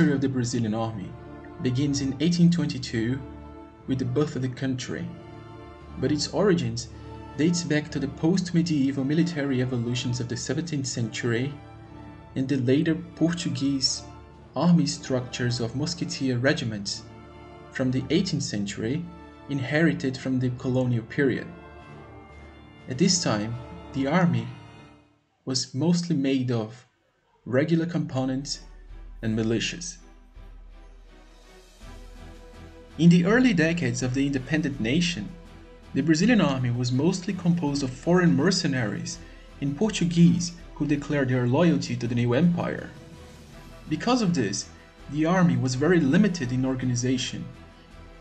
history of the Brazilian army begins in 1822 with the birth of the country, but its origins dates back to the post-medieval military evolutions of the 17th century and the later Portuguese army structures of musketeer regiments from the 18th century inherited from the colonial period. At this time, the army was mostly made of regular components and militias. In the early decades of the independent nation, the Brazilian army was mostly composed of foreign mercenaries and Portuguese who declared their loyalty to the new empire. Because of this, the army was very limited in organization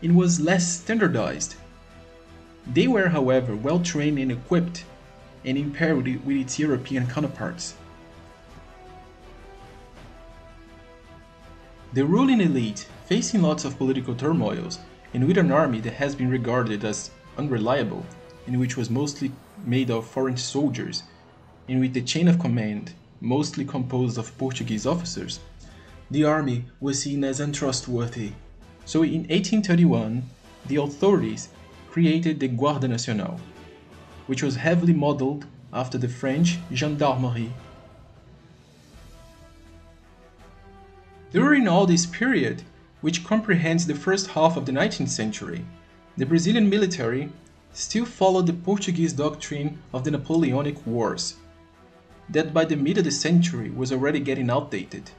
and was less standardized. They were, however, well trained and equipped, and in parity with its European counterparts. The ruling elite, facing lots of political turmoils, and with an army that has been regarded as unreliable, and which was mostly made of foreign soldiers, and with the chain of command mostly composed of Portuguese officers, the army was seen as untrustworthy. So in 1831, the authorities created the Guarda Nacional, which was heavily modeled after the French gendarmerie. During all this period, which comprehends the first half of the 19th century, the Brazilian military still followed the Portuguese doctrine of the Napoleonic Wars, that by the mid of the century was already getting outdated.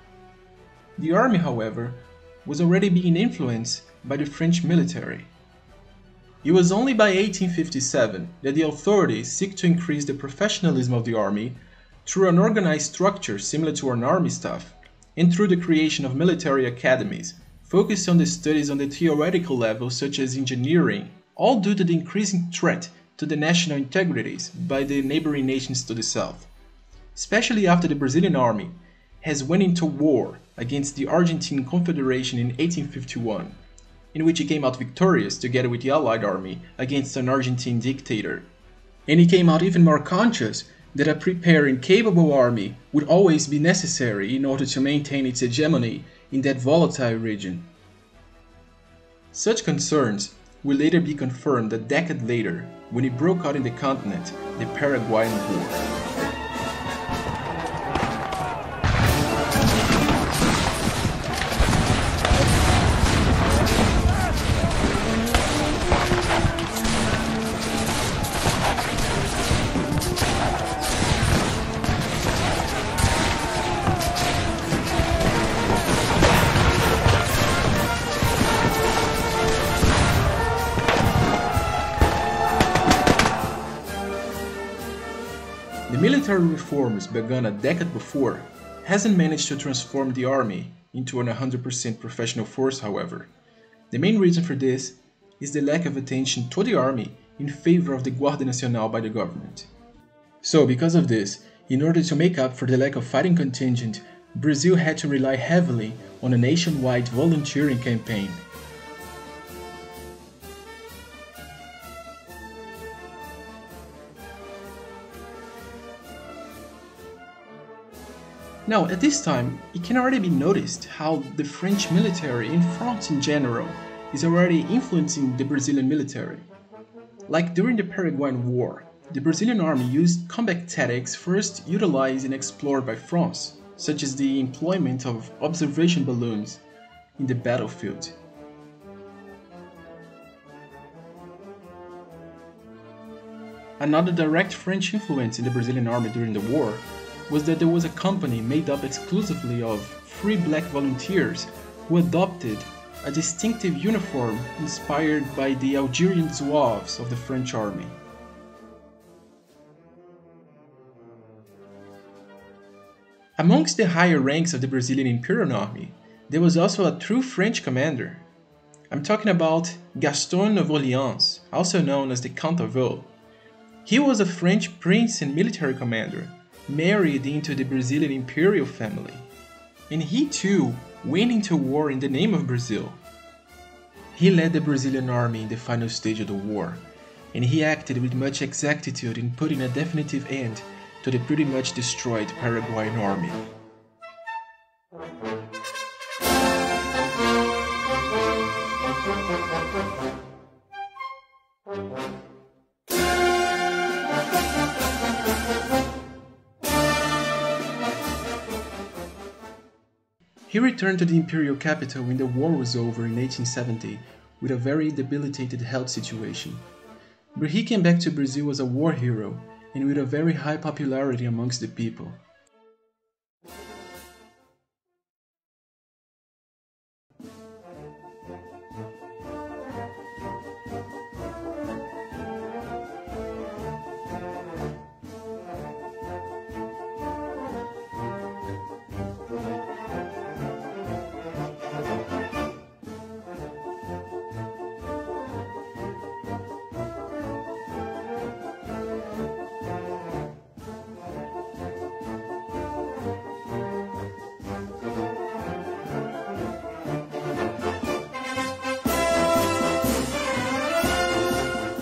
The army, however, was already being influenced by the French military. It was only by 1857 that the authorities seek to increase the professionalism of the army through an organized structure similar to an army staff, and through the creation of military academies, focused on the studies on the theoretical level such as engineering, all due to the increasing threat to the national integrities by the neighboring nations to the south. Especially after the Brazilian army has went into war against the Argentine Confederation in 1851, in which it came out victorious together with the Allied army against an Argentine dictator. And it came out even more conscious that a prepared and capable army would always be necessary in order to maintain its hegemony in that volatile region. Such concerns will later be confirmed a decade later when it broke out in the continent, the Paraguayan War. The military reforms begun a decade before hasn't managed to transform the army into an 100% professional force, however. The main reason for this is the lack of attention to the army in favor of the Guarda Nacional by the government. So, because of this, in order to make up for the lack of fighting contingent, Brazil had to rely heavily on a nationwide volunteering campaign. Now, at this time, it can already be noticed how the French military and France in general is already influencing the Brazilian military. Like during the Paraguayan War, the Brazilian army used combat tactics first utilized and explored by France, such as the employment of observation balloons in the battlefield. Another direct French influence in the Brazilian army during the war was that there was a company made up exclusively of free black volunteers who adopted a distinctive uniform inspired by the Algerian Zouaves of the French army. Amongst the higher ranks of the Brazilian Imperial Army, there was also a true French commander. I'm talking about Gaston of Orleans, also known as the Count of Vaux. He was a French prince and military commander, married into the Brazilian imperial family, and he too went into war in the name of Brazil. He led the Brazilian army in the final stage of the war, and he acted with much exactitude in putting a definitive end to the pretty much destroyed Paraguayan army. He returned to the imperial capital when the war was over in 1870 with a very debilitated health situation. But he came back to Brazil as a war hero and with a very high popularity amongst the people.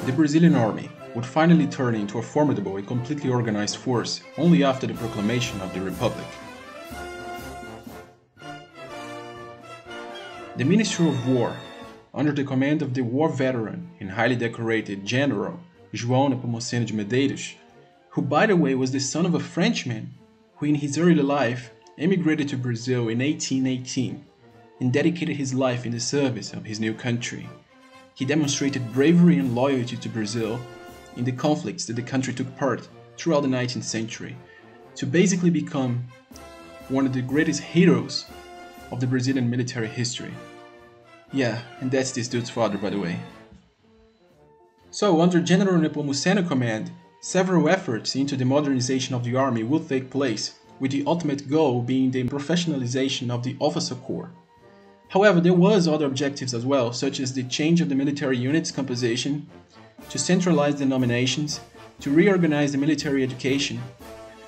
The Brazilian army would finally turn into a formidable and completely organized force only after the proclamation of the Republic. The Ministry of War, under the command of the war veteran and highly decorated General João Nepomuceno de Medeiros, who by the way was the son of a Frenchman who in his early life emigrated to Brazil in 1818 and dedicated his life in the service of his new country. He demonstrated bravery and loyalty to Brazil in the conflicts that the country took part throughout the 19th century, to basically become one of the greatest heroes of the Brazilian military history. Yeah, and that's this dude's father, by the way. So, under General Nepomuceno command, several efforts into the modernization of the army will take place, with the ultimate goal being the professionalization of the officer corps. However, there was other objectives as well, such as the change of the military unit's composition, to centralize the nominations, to reorganize the military education,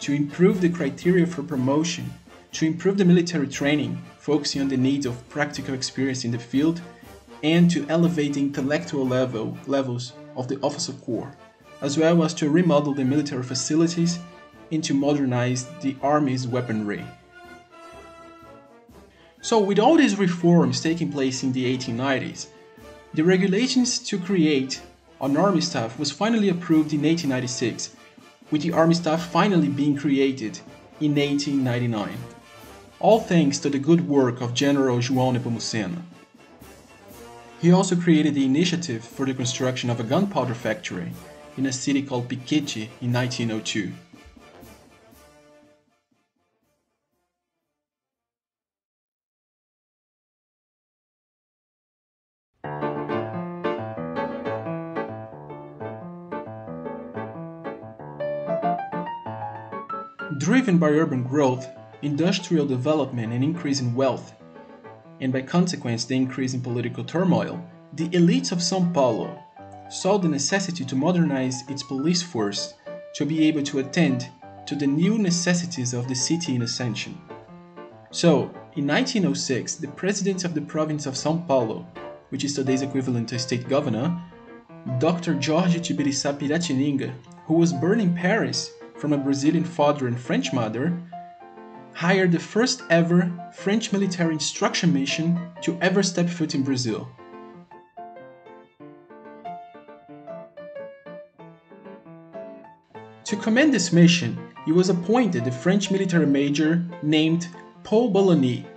to improve the criteria for promotion, to improve the military training, focusing on the needs of practical experience in the field, and to elevate the intellectual levels of the officer corps, as well as to remodel the military facilities and to modernize the army's weaponry. So with all these reforms taking place in the 1890s, the regulations to create an army staff was finally approved in 1896, with the army staff finally being created in 1899, all thanks to the good work of General João Nepomuceno. He also created the initiative for the construction of a gunpowder factory in a city called Piquete in 1902. Driven by urban growth, industrial development and increase in wealth, and by consequence the increase in political turmoil, the elites of São Paulo saw the necessity to modernize its police force to be able to attend to the new necessities of the city in ascension. So, in 1906, the president of the province of São Paulo, which is today's equivalent to state governor, Dr. Jorge Tibiriçá Piratininga, who was born in Paris from a Brazilian father and French mother, hired the first ever French military instruction mission to ever step foot in Brazil. To command this mission, he was appointed a French military major named Paul Boulogne,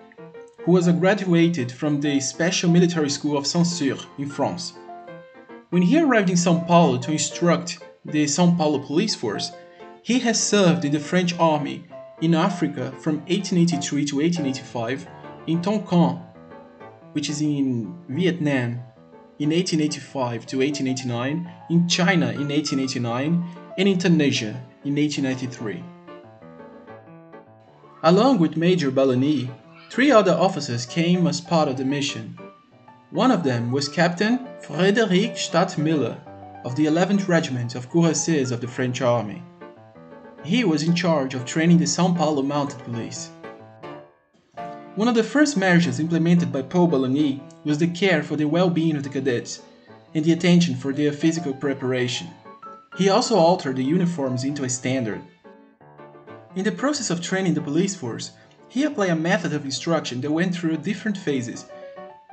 who was graduated from the Special Military School of Saint-Cyr in France. When he arrived in São Paulo to instruct the São Paulo police force, he has served in the French army in Africa from 1883 to 1885, in Tonkin, which is in Vietnam, in 1885 to 1889, in China in 1889, and in Tunisia in 1893. Along with Major Boulogne, 3 other officers came as part of the mission. One of them was Captain Frédéric Stadtmiller of the 11th Regiment of Cuirassiers of the French Army. He was in charge of training the São Paulo Mounted Police. One of the first measures implemented by Paul Boulogne was the care for the well-being of the cadets and the attention for their physical preparation. He also altered the uniforms into a standard. In the process of training the police force, he applied a method of instruction that went through different phases,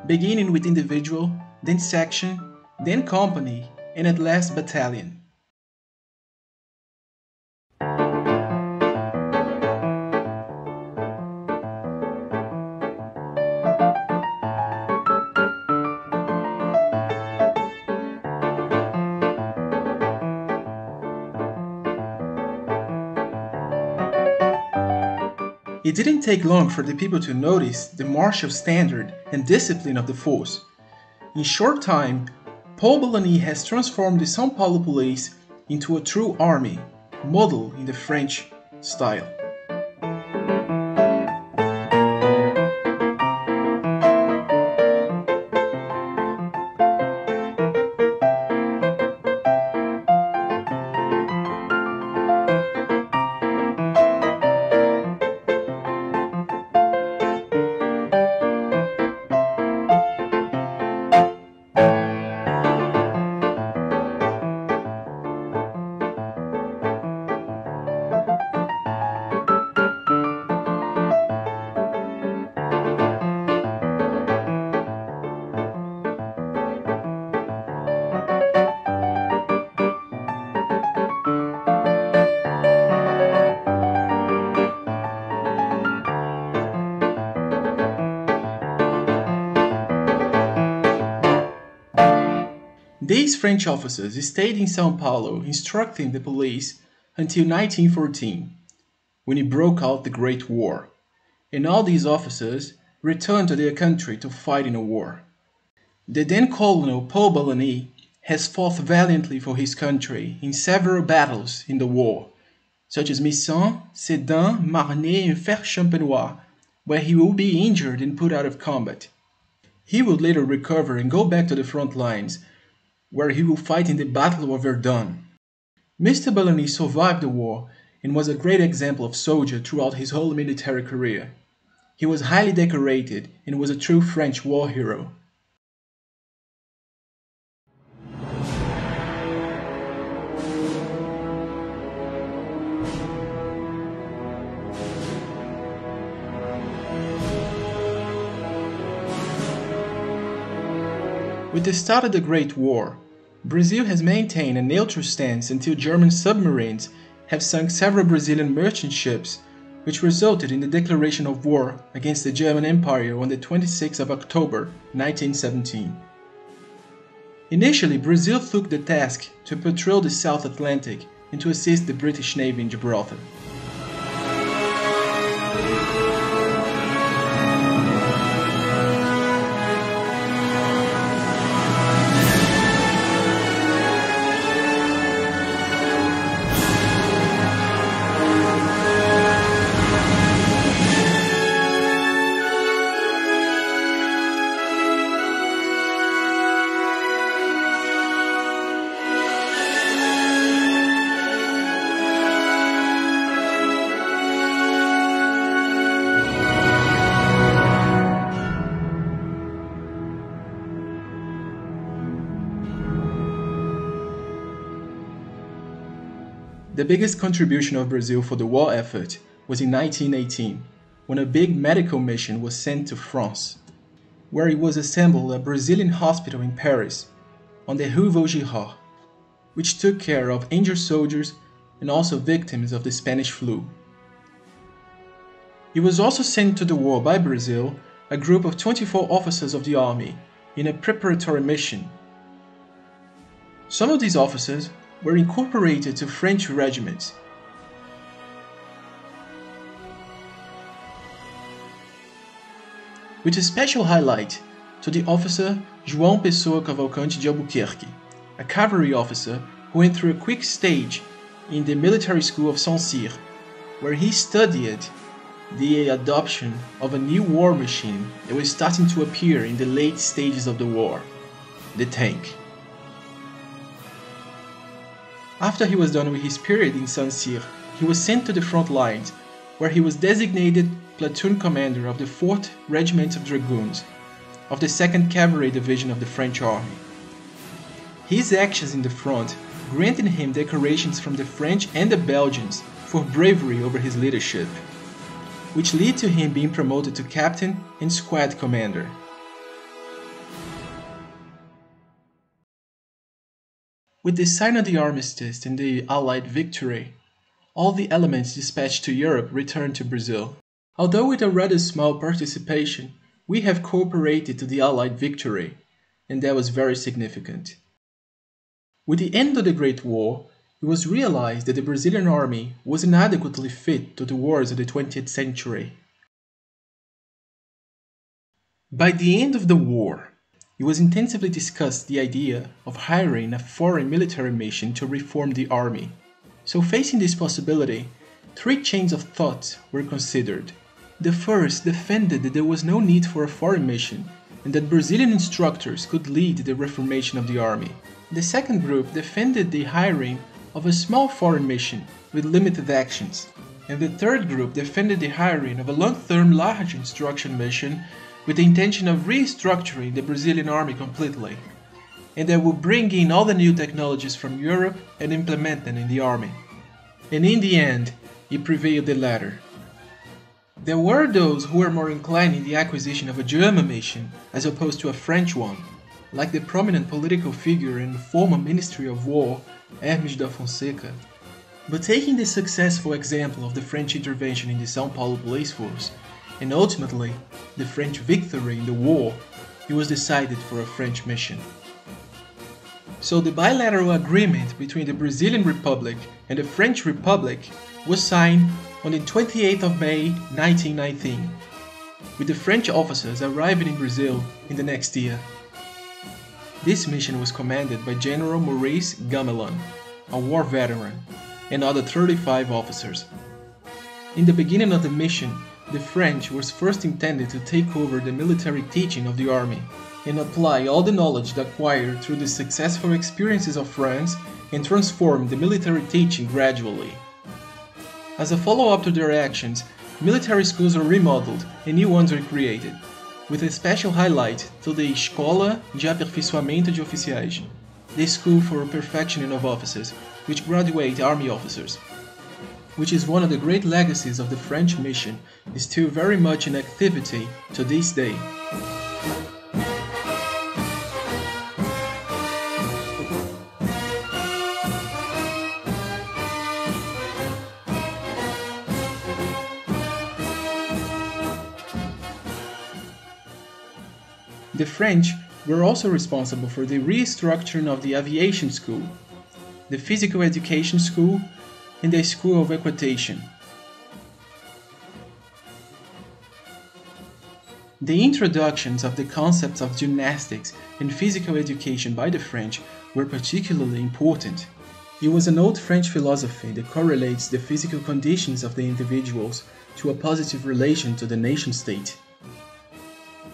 beginning with individual, then section, then company, and at last battalion. It didn't take long for the people to notice the martial standard and discipline of the force. In short time, Paul Bellamy has transformed the São Paulo police into a true army, modeled in the French style. These French officers stayed in São Paulo instructing the police until 1914, when it broke out the Great War, and all these officers returned to their country to fight in a war. The then Colonel Paul Bellamy has fought valiantly for his country in several battles in the war, such as Misson, Sedan, Marnay, and Fère-Champenois, where he will be injured and put out of combat. He would later recover and go back to the front lines, where he will fight in the Battle of Verdun. Mr. Bellamy survived the war and was a great example of soldier throughout his whole military career. He was highly decorated and was a true French war hero. With the start of the Great War, Brazil has maintained a neutral stance until German submarines have sunk several Brazilian merchant ships, which resulted in the declaration of war against the German Empire on the 26th of October 1917. Initially, Brazil took the task to patrol the South Atlantic and to assist the British Navy in Gibraltar. The biggest contribution of Brazil for the war effort was in 1918, when a big medical mission was sent to France, where it was assembled a Brazilian hospital in Paris, on the Rue Vaugirard, which took care of injured soldiers and also victims of the Spanish flu. It was also sent to the war by Brazil a group of 24 officers of the army in a preparatory mission. Some of these officers were incorporated to French regiments. With a special highlight to the officer João Pessoa Cavalcante de Albuquerque, a cavalry officer who went through a quick stage in the military school of Saint-Cyr, where he studied the adoption of a new war machine that was starting to appear in the late stages of the war, the tank. After he was done with his period in Saint-Cyr, he was sent to the front lines, where he was designated platoon commander of the 4th Regiment of Dragoons of the 2nd Cavalry Division of the French Army. His actions in the front granted him decorations from the French and the Belgians for bravery over his leadership, which led to him being promoted to captain and squad commander. With the sign of the armistice and the Allied victory, all the elements dispatched to Europe returned to Brazil. Although with a rather small participation, we have cooperated to the Allied victory, and that was very significant. With the end of the Great War, it was realized that the Brazilian army was inadequately fit to the wars of the 20th century. By the end of the war, it was intensively discussed the idea of hiring a foreign military mission to reform the army. So facing this possibility, three chains of thought were considered. The first defended that there was no need for a foreign mission and that Brazilian instructors could lead the reformation of the army. The second group defended the hiring of a small foreign mission with limited actions. And the third group defended the hiring of a long-term large instruction mission with the intention of restructuring the Brazilian army completely, and that would bring in all the new technologies from Europe and implement them in the army. And in the end, it prevailed the latter. There were those who were more inclined in the acquisition of a German mission as opposed to a French one, like the prominent political figure in the former Ministry of War, Hermes da Fonseca. But taking the successful example of the French intervention in the São Paulo police force, and ultimately the French victory in the war, it was decided for a French mission. So the bilateral agreement between the Brazilian Republic and the French Republic was signed on the 28th of May 1919, with the French officers arriving in Brazil in the next year. This mission was commanded by General Maurice Gamelin, a war veteran, and other 35 officers. In the beginning of the mission, the French was first intended to take over the military teaching of the army and apply all the knowledge acquired through the successful experiences of France and transform the military teaching gradually. As a follow-up to their actions, military schools were remodeled and new ones were created, with a special highlight to the Escola de Aperfeiçoamento de Oficiais, the school for perfectioning of officers, which graduate army officers, which is one of the great legacies of the French mission, is still very much in activity to this day. The French were also responsible for the restructuring of the aviation school, the physical education school, and the school of equitation. The introductions of the concepts of gymnastics and physical education by the French were particularly important. It was an old French philosophy that correlates the physical conditions of the individuals to a positive relation to the nation-state.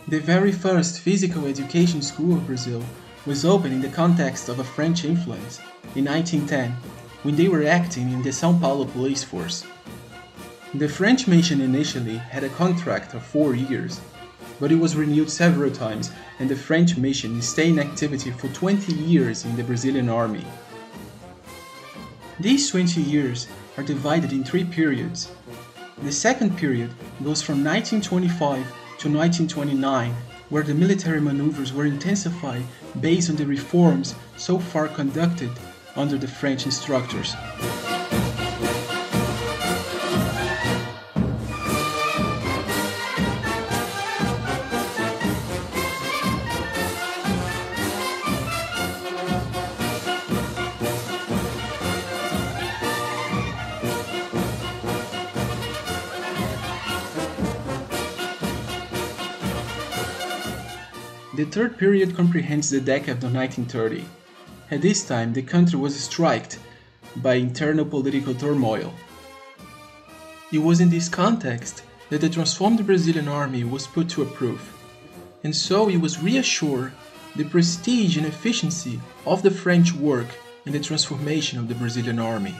The very first physical education school of Brazil was opened in the context of a French influence in 1910, when they were acting in the São Paulo police force. The French mission initially had a contract of 4 years, but it was renewed several times and the French mission stayed in activity for 20 years in the Brazilian army. These 20 years are divided in 3 periods. The second period goes from 1925 to 1929, where the military maneuvers were intensified based on the reforms so far conducted under the French instructors. The third period comprehends the decade of 1930. At this time, the country was struck by internal political turmoil. It was in this context that the transformed Brazilian army was put to a proof, and so it was reassured the prestige and efficiency of the French work in the transformation of the Brazilian army.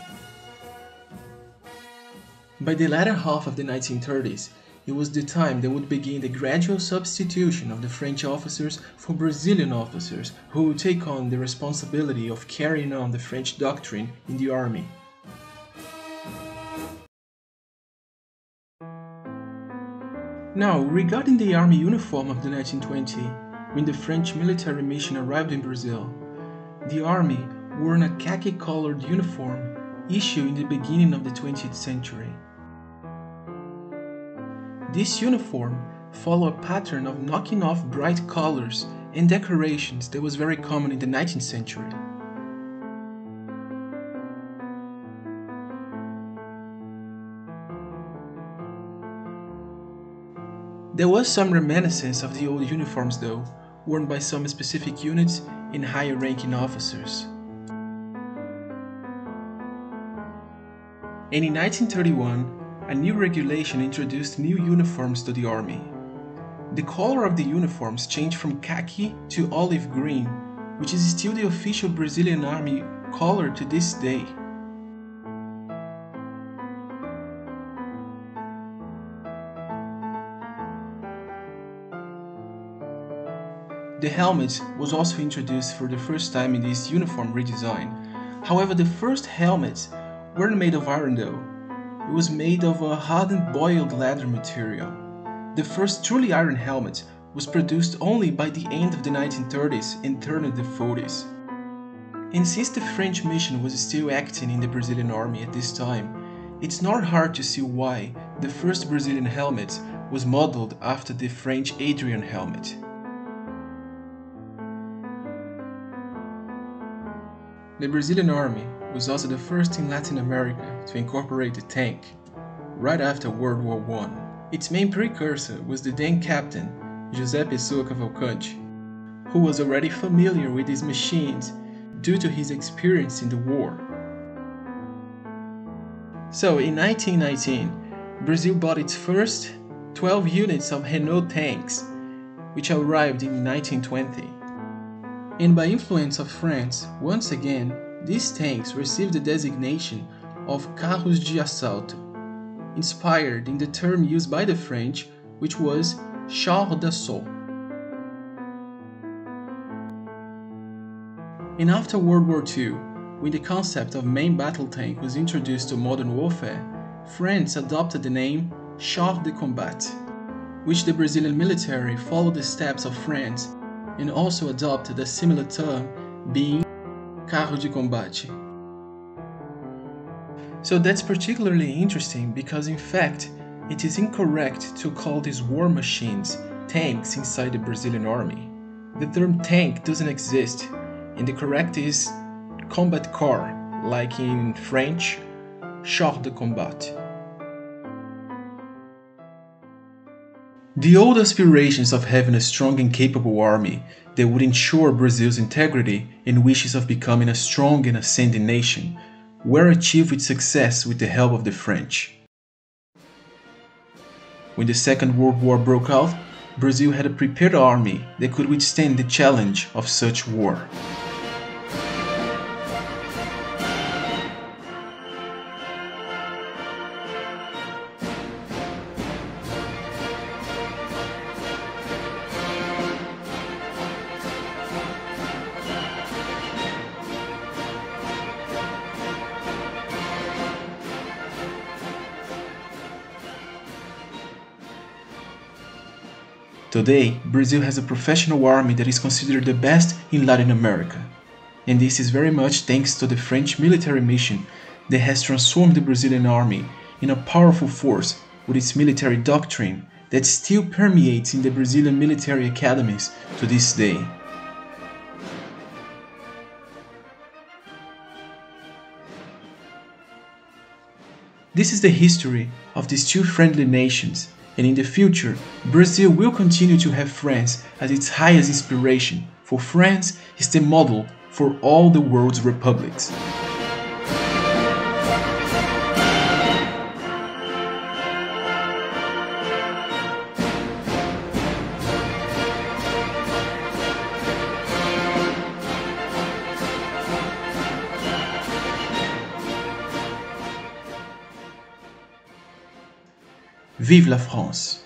By the latter half of the 1930s, it was the time that would begin the gradual substitution of the French officers for Brazilian officers who would take on the responsibility of carrying on the French doctrine in the army. Now, regarding the army uniform of the 1920, when the French military mission arrived in Brazil, the army wore a khaki-colored uniform issued in the beginning of the 20th century. This uniform followed a pattern of knocking off bright colors and decorations that was very common in the 19th century. There was some reminiscence of the old uniforms though, worn by some specific units and higher ranking officers. And in 1931, a new regulation introduced new uniforms to the army. The color of the uniforms changed from khaki to olive green, which is still the official Brazilian army color to this day. The helmet was also introduced for the first time in this uniform redesign. However, the first helmets weren't made of iron though. It was made of a hardened boiled leather material. The first truly iron helmet was produced only by the end of the 1930s and early the 40s. And since the French mission was still acting in the Brazilian army at this time, it's not hard to see why the first Brazilian helmet was modeled after the French Adrian helmet. The Brazilian army was also the first in Latin America to incorporate the tank, right after World War I. Its main precursor was the then captain, José Pessoa Cavalcante, who was already familiar with these machines due to his experience in the war. So in 1919, Brazil bought its first 12 units of Renault tanks, which arrived in 1920. And by influence of France, once again, these tanks received the designation of carros de assalto, inspired in the term used by the French, which was chars d'assaut. And after World War II, when the concept of main battle tank was introduced to modern warfare, France adopted the name chars de combat, which the Brazilian military followed the steps of France and also adopted a similar term, being carro de combate. So that's particularly interesting because in fact, it is incorrect to call these war machines tanks inside the Brazilian army. The term tank doesn't exist, and the correct is combat car, like in French, char de combat. The old aspirations of having a strong and capable army that would ensure Brazil's integrity and wishes of becoming a strong and ascending nation were achieved with success with the help of the French. When the Second World War broke out, Brazil had a prepared army that could withstand the challenge of such war. Today, Brazil has a professional army that is considered the best in Latin America. And this is very much thanks to the French military mission that has transformed the Brazilian army in a powerful force with its military doctrine that still permeates in the Brazilian military academies to this day. This is the history of these two friendly nations, and in the future, Brazil will continue to have France as its highest inspiration, for France is the model for all the world's republics. Vive la France!